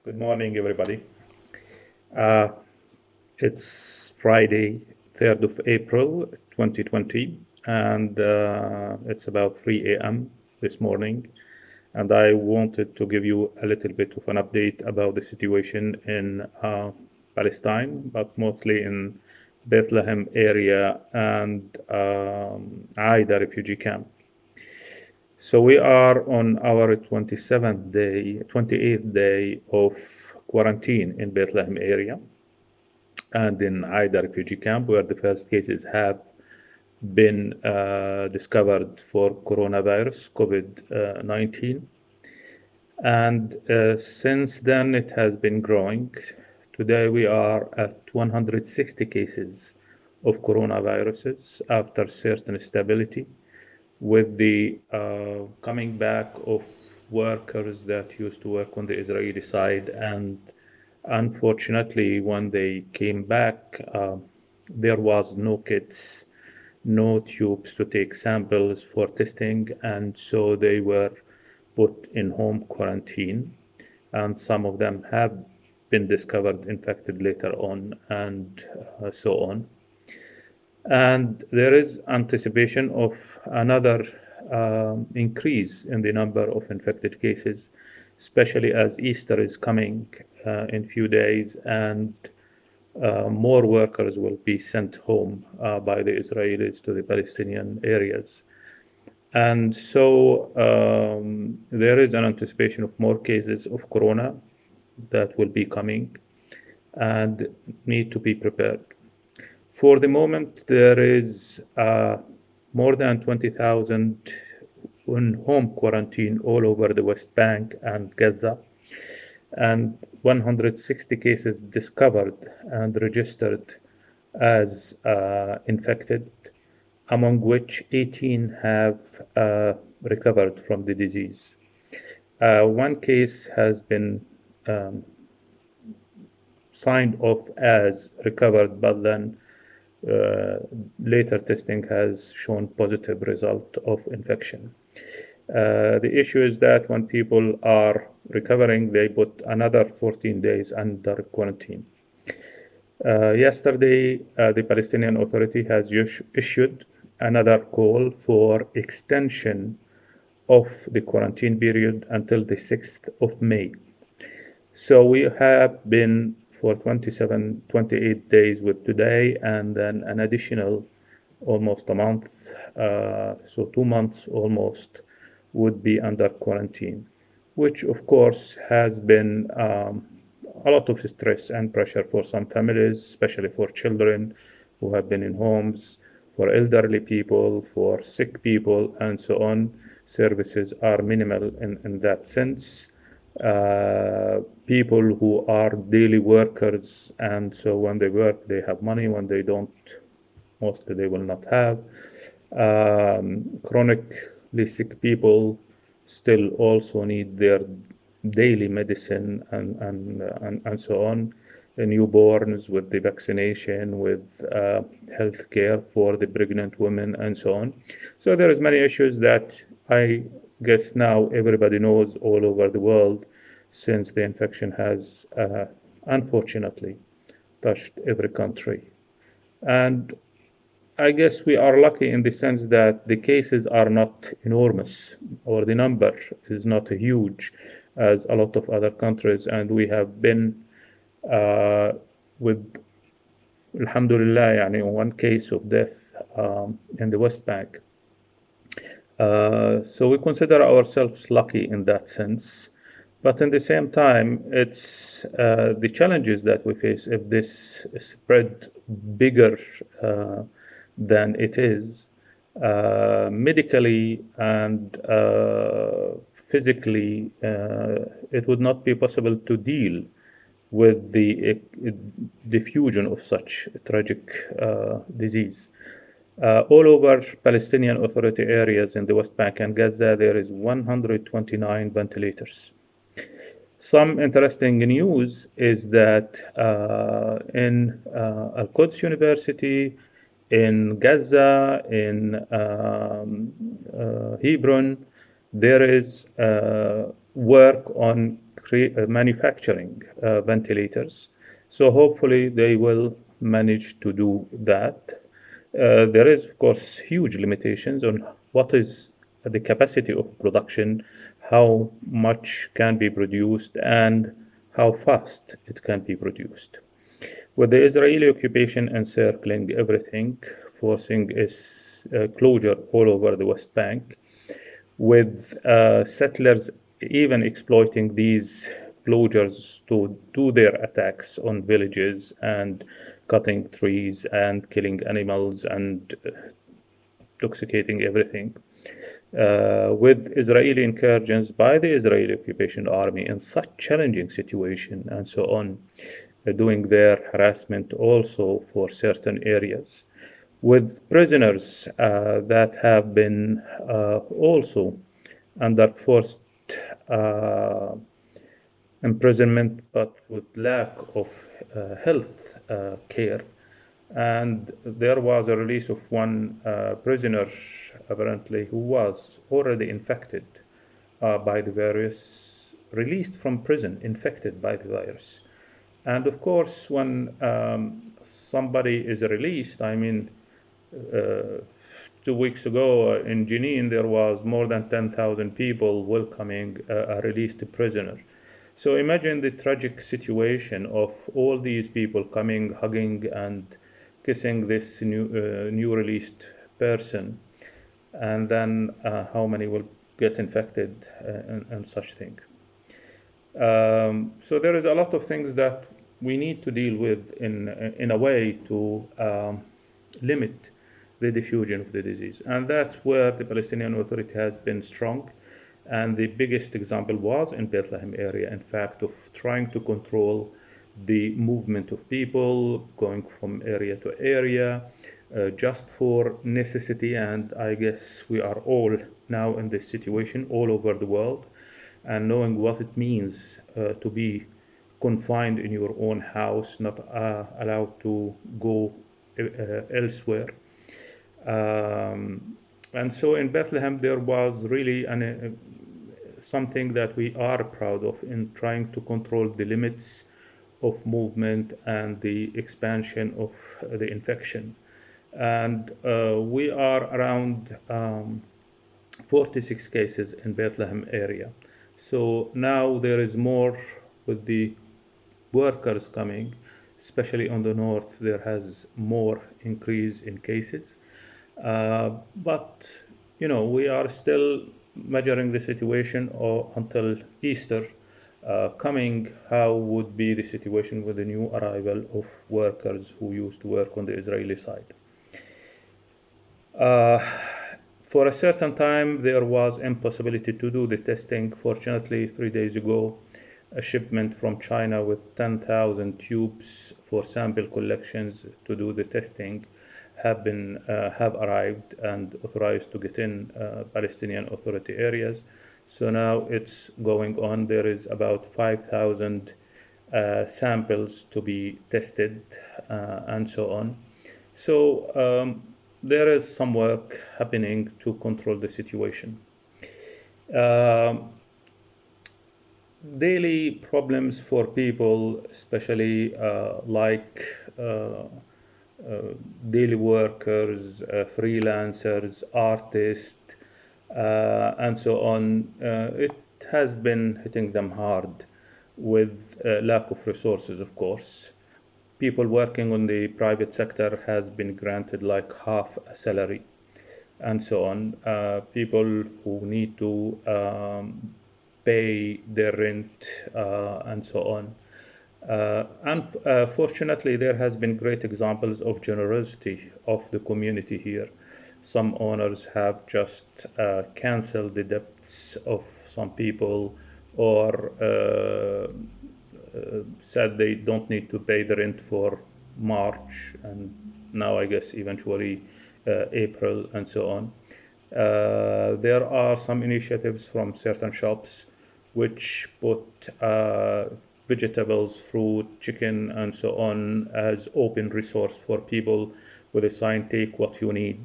Good morning, everybody. Uh, it's Friday, 3rd of April, 2020, and it's about 3 a.m. this morning. And I wanted to give you a little bit of an update about the situation in Palestine, but mostly in Bethlehem area and Aida refugee camp. So we are on our 27th day, 28th day of quarantine in Bethlehem area and in Aida refugee camp, where the first cases have been discovered for coronavirus, COVID-19. And since then, it has been growing. Today, we are at 160 cases of coronaviruses after certain stability, with the coming back of workers that used to work on the Israeli side. And unfortunately, when they came back, there was no kits, no tubes to take samples for testing, and so they were put in home quarantine. And some of them have been discovered infected later on, and so on. And there is anticipation of another increase in the number of infected cases, especially as Easter is coming in few days, and more workers will be sent home by the Israelis to the Palestinian areas. And so there is an anticipation of more cases of corona that will be coming and need to be prepared. For the moment, there is more than 20,000 in home quarantine all over the West Bank and Gaza, and 160 cases discovered and registered as infected, among which 18 have recovered from the disease. One case has been signed off as recovered, but then later testing has shown positive result of infection. The issue is that when people are recovering, they put another 14 days under quarantine. Yesterday, the Palestinian Authority has issued another call for extension of the quarantine period until the 6th of May. So we have been for 28 days with today, and then an additional almost a month, so 2 months almost, would be under quarantine, which of course has been a lot of stress and pressure for some families, especially for children who have been in homes, for elderly people, for sick people, and so on. Services are minimal in that sense. People who are daily workers, and so when they work, they have money. When they don't, mostly they will not have. Chronically sick people still also need their daily medicine and so on. The newborns with the vaccination, with health care for the pregnant women, and so on. So there is many issues that I guess now everybody knows all over the world, since the infection has unfortunately touched every country. And I guess we are lucky in the sense that the cases are not enormous, or the number is not huge as a lot of other countries, and we have been with alhamdulillah yani one case of death in the West Bank. So we consider ourselves lucky in that sense, but in the same time, it's the challenges that we face if this spread bigger than it is, medically and physically, it would not be possible to deal with the diffusion of such tragic disease. All over Palestinian Authority areas in the West Bank and Gaza, there is 129 ventilators. Some interesting news is that in Al-Quds University, in Gaza, in Hebron, there is work on manufacturing ventilators. So hopefully they will manage to do that. There is, of course, huge limitations on what is the capacity of production, how much can be produced, and how fast it can be produced. With the Israeli occupation encircling everything, forcing its closure all over the West Bank, with settlers even exploiting these closures to do their attacks on villages and cutting trees and killing animals and intoxicating everything. With Israeli incursions by the Israeli occupation army in such challenging situation and so on, doing their harassment also for certain areas, with prisoners that have been also under forced uh, imprisonment, but with lack of health care. And there was a release of one prisoner, apparently, who was already infected by the virus, released from prison, infected by the virus. And of course, when somebody is released, I mean, uh, 2 weeks ago in Jenin, there was more than 10,000 people welcoming a released prisoner. So imagine the tragic situation of all these people coming, hugging, and kissing this new released person, and then how many will get infected and such thing. So there is a lot of things that we need to deal with in a way to limit the diffusion of the disease, and that's where the Palestinian Authority has been strong. And the biggest example was in Bethlehem area, in fact, of trying to control the movement of people going from area to area, just for necessity. And I guess we are all now in this situation all over the world, and knowing what it means to be confined in your own house, not allowed to go elsewhere. And so in Bethlehem, there was really something that we are proud of in trying to control the limits of movement and the expansion of the infection. And we are around 46 cases in Bethlehem area. So now there is more with the workers coming, especially on the north, there has more increase in cases. But we are still measuring the situation or until Easter coming, how would be the situation with the new arrival of workers who used to work on the Israeli side. For a certain time, there was impossibility to do the testing. Fortunately, 3 days ago, a shipment from China with 10,000 tubes for sample collections to do the testing have arrived and authorized to get in Palestinian Authority areas. So now it's going on. There is about 5,000 samples to be tested and so on. So there is some work happening to control the situation. Daily problems for people, especially like daily workers, freelancers, artists, and so on. It has been hitting them hard with lack of resources, of course. People working on the private sector has been granted like half a salary and so on. People who need to pay their rent and so on. Fortunately, there has been great examples of generosity of the community here. Some owners have just canceled the debts of some people, or said they don't need to pay the rent for March, and now I guess eventually April and so on. There are some initiatives from certain shops which put vegetables, fruit, chicken, and so on as open resource for people with a sign, take what you need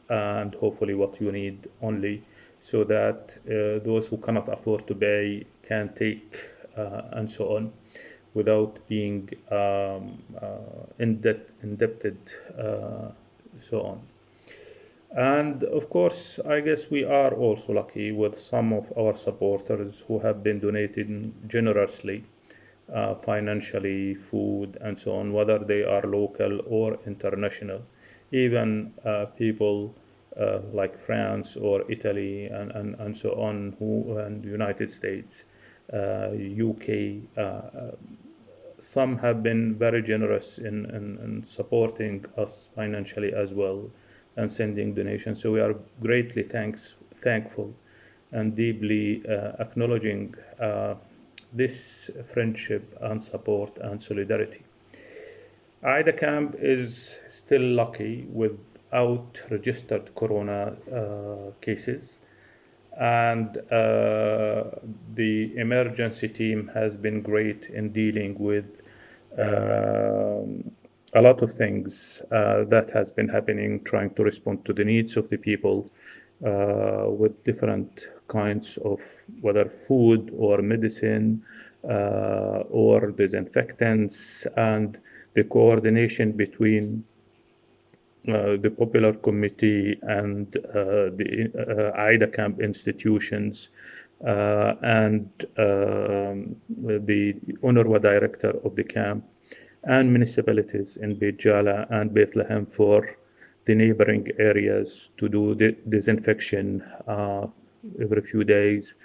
and hopefully what you need only, so that those who cannot afford to pay can take and so on, without being indebted, so on. And of course, I guess we are also lucky with some of our supporters who have been donating generously, financially, food, and so on, whether they are local or international. Even people like France or Italy and so on, and United States, UK. Some have been very generous in supporting us financially as well and sending donations. So we are greatly thankful and deeply acknowledging this friendship and support and solidarity. Aida Camp is still lucky without registered corona cases, and the emergency team has been great in dealing with a lot of things that has been happening, trying to respond to the needs of the people with different kinds of whether food or medicine or disinfectants, and the coordination between the Popular Committee and the Aida Camp institutions and the UNRWA director of the camp and municipalities in Beit Jala and Bethlehem for the neighboring areas to do the disinfection every few days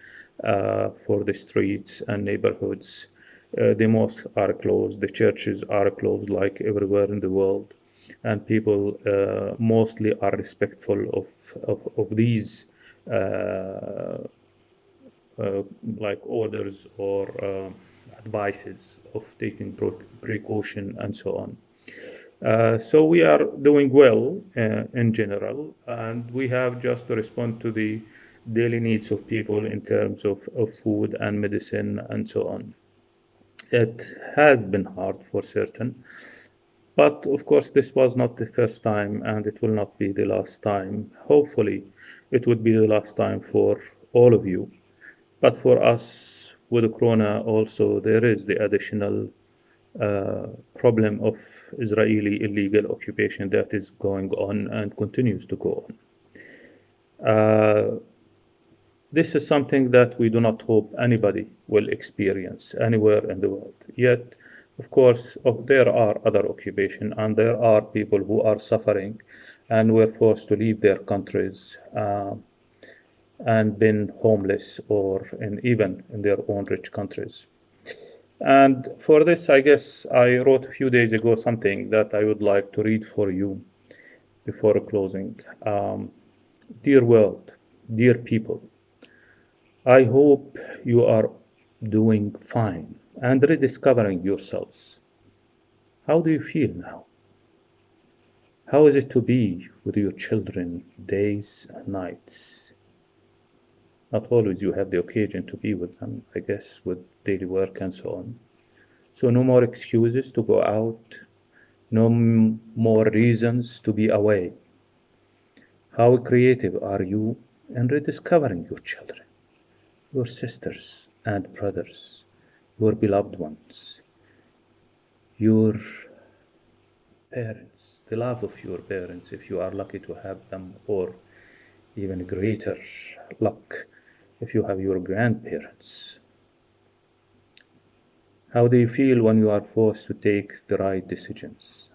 for the streets and neighborhoods. The mosques are closed, the churches are closed like everywhere in the world, and people mostly are respectful of these like orders or advices of taking precaution and so on. So we are doing well in general, and we have just to respond to the daily needs of people in terms of food and medicine and so on. It has been hard for certain, but of course this was not the first time and it will not be the last time. Hopefully it would be the last time for all of you. But for us with Corona also, there is the additional problem of Israeli illegal occupation that is going on and continues to go on. This is something that we do not hope anybody will experience anywhere in the world. Yet, of course, there are other occupations and there are people who are suffering and were forced to leave their countries and been homeless or even in their own rich countries. And for this, I guess I wrote a few days ago something that I would like to read for you before closing. Dear world, dear people, I hope you are doing fine and rediscovering yourselves. How do you feel now? How is it to be with your children days and nights? Not always you have the occasion to be with them, I guess, with daily work and so on. So no more excuses to go out, no more reasons to be away. How creative are you in rediscovering your children, your sisters and brothers, your beloved ones, your parents, the love of your parents, if you are lucky to have them, or even greater luck if you have your grandparents. How do you feel when you are forced to take the right decisions,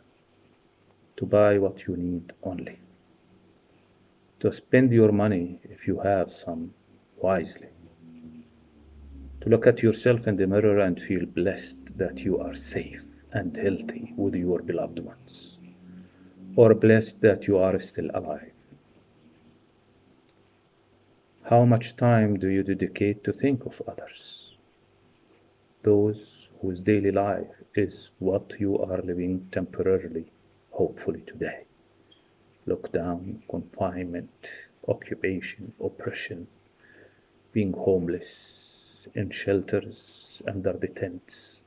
to buy what you need only, to spend your money if you have some wisely, to look at yourself in the mirror and feel blessed that you are safe and healthy with your beloved ones, or blessed that you are still alive? How much time do you dedicate to think of others, those whose daily life is what you are living temporarily, hopefully today? Lockdown, confinement, occupation, oppression, being homeless in shelters under the tents.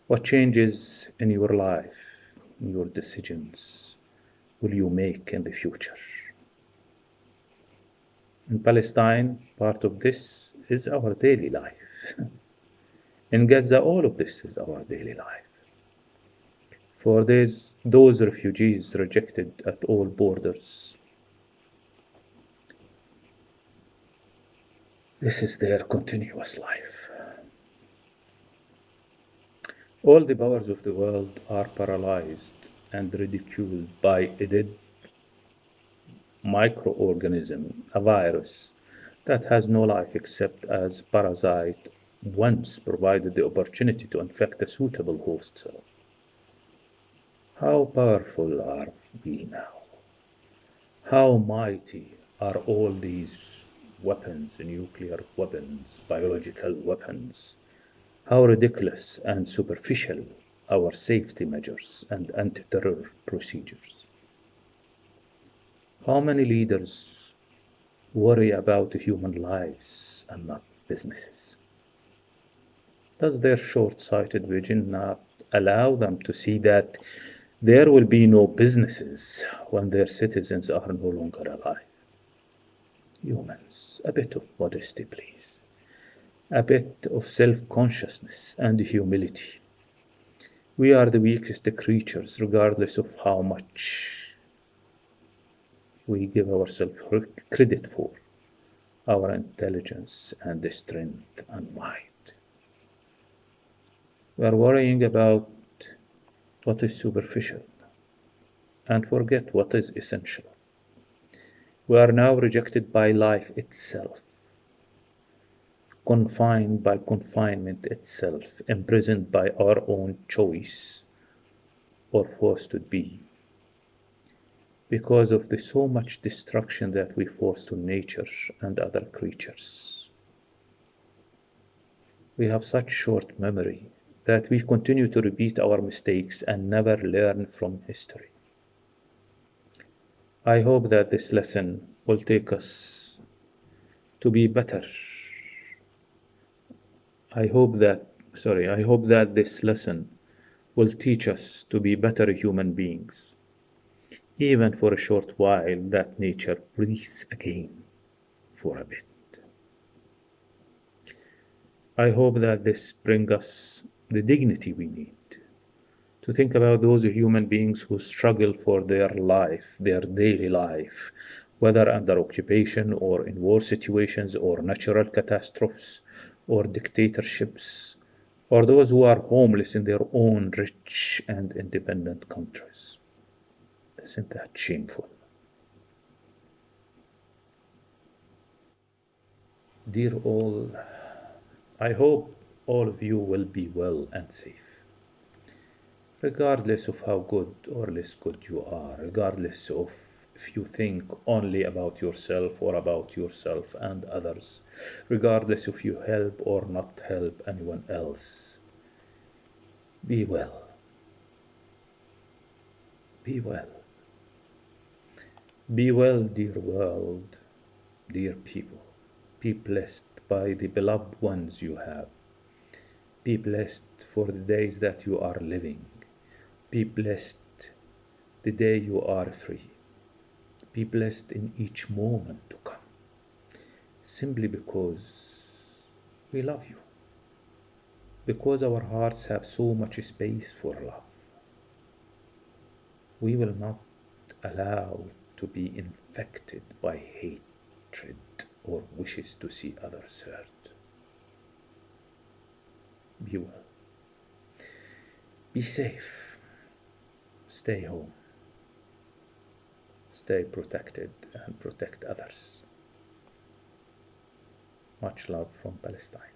What changes in your life, in your decisions, will you make in the future? In Palestine, part of this is our daily life. In Gaza, all of this is our daily life. For those refugees rejected at all borders, this is their continuous life. All the powers of the world are paralyzed and ridiculed by a dead microorganism, a virus that has no life except as parasite once provided the opportunity to infect a suitable host cell. How powerful are we now? How mighty are all these weapons, nuclear weapons, biological weapons? How ridiculous and superficial our safety measures and anti-terror procedures? How many leaders worry about human lives and not businesses? Does their short-sighted vision not allow them to see that there will be no businesses when their citizens are no longer alive? Humans, a bit of modesty, please. A bit of self-consciousness and humility. We are the weakest creatures, regardless of how much we give ourselves credit for our intelligence and strength and might. We are worrying about what is superficial and forget what is essential. We are now rejected by life itself, confined by confinement itself, imprisoned by our own choice or forced to be. Because of the so much destruction that we force to nature and other creatures. We have such short memory that we continue to repeat our mistakes and never learn from history. I hope that this lesson will take us to be better. I hope that this lesson will teach us to be better human beings. Even for a short while, that nature breathes again for a bit. I hope that this brings us the dignity we need to think about those human beings who struggle for their life, their daily life, whether under occupation or in war situations or natural catastrophes or dictatorships, or those who are homeless in their own rich and independent countries. Isn't that shameful? Dear all, I hope all of you will be well and safe, regardless of how good or less good you are, regardless of if you think only about yourself or about yourself and others, regardless if you help or not help anyone else. Be well. Be well. Be well, dear world, dear people. Be blessed by the beloved ones you have. Be blessed for the days that you are living. Be blessed the day you are free. Be blessed in each moment to come, simply because we love you, because our hearts have so much space for love. We will not allow it to be infected by hatred or wishes to see others hurt. Be well. Be safe. Stay home. Stay protected and protect others. Much love from Palestine.